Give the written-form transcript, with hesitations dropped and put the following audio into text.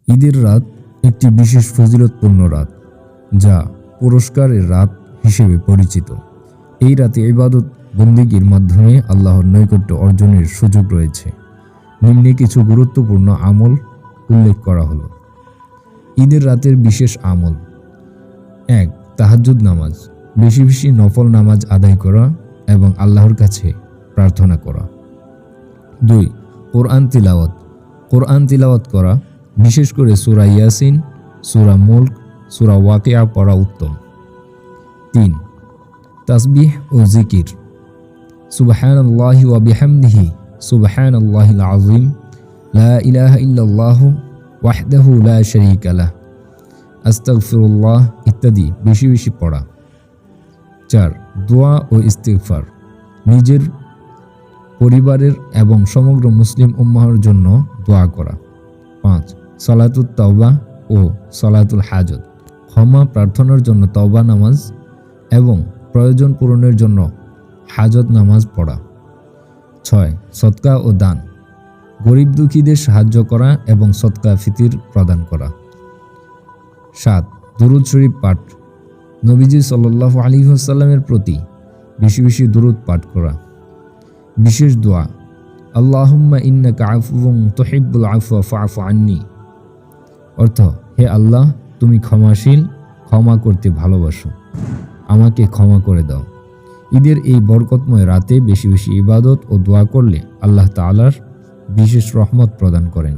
ঈদের রাত একটি বিশেষ ফজিলতপূর্ণ রাত, যা পুরস্কারের রাত হিসেবে পরিচিত। এই রাতে ইবাদত বন্দেগীর মাধ্যমে আল্লাহর নৈকট্য অর্জনের সুযোগ রয়েছে। নিম্নে কিছু গুরুত্বপূর্ণ আমল উল্লেখ করা হলো। ঈদের রাতের বিশেষ আমল: 1. তাহাজ্জুদ নামাজ, বেশি বেশি নফল নামাজ আদায় করা এবং আল্লাহর কাছে প্রার্থনা করা। 2. কোরআন তিলাওয়াত, কোরআন তিলাওয়াত করা, বিশেষ করে সূরা ইয়াসিন, সূরা মুলক, সূরা ওয়াকিয়া পড়া উত্তম। 3. তাসবিহ ও জিকির, সুবহানাল্লাহি ওয়া বিহামদিহি সুবহানাল্লাহিল আযীম, লা ইলাহা ইল্লাল্লাহু ওয়াহদাহু লা শারীকা লাহ, আস্তাগফিরুল্লাহ ইত্যাদি বেশি বেশি পড়া। 4. দোয়া ও ইস্তিগফার, নিজের, পরিবারের এবং সমগ্র মুসলিম উম্মাহর জন্য দোয়া করা। 5. সালাতুত তাওবা ও সালাতুল হাজত, ক্ষমা প্রার্থনার জন্য তাওবা নামাজ এবং প্রয়োজন পূরণের জন্য হাজত নামাজ পড়া। 6. সদকা ও দান, গরিব দুঃখীদের সাহায্য করা এবং সদকা ফিতির প্রদান করা। 7. দুরূদ শরীফ পাঠ, নবীজি সাল্লাল্লাহু আলাইহি ওয়াসাল্লামের প্রতি বেশি বেশি দুরূদ পাঠ করা। বিশেষ দোয়া: আল্লাহুম্মা ইন্নাকা আফুউন তুহিব্বুল আফওয়া ফা'ফু আন্নী, অর্থ: হে আল্লাহ, তুমি ক্ষমাশীল, ক্ষমা করতে ভালোবাসো, আমাকে ক্ষমা করে দাও। ঈদের এই বরকতময় রাতে বেশি বেশি ইবাদত ও দোয়া করলে আল্লাহ তাআলার বিশেষ রহমত প্রদান করেন।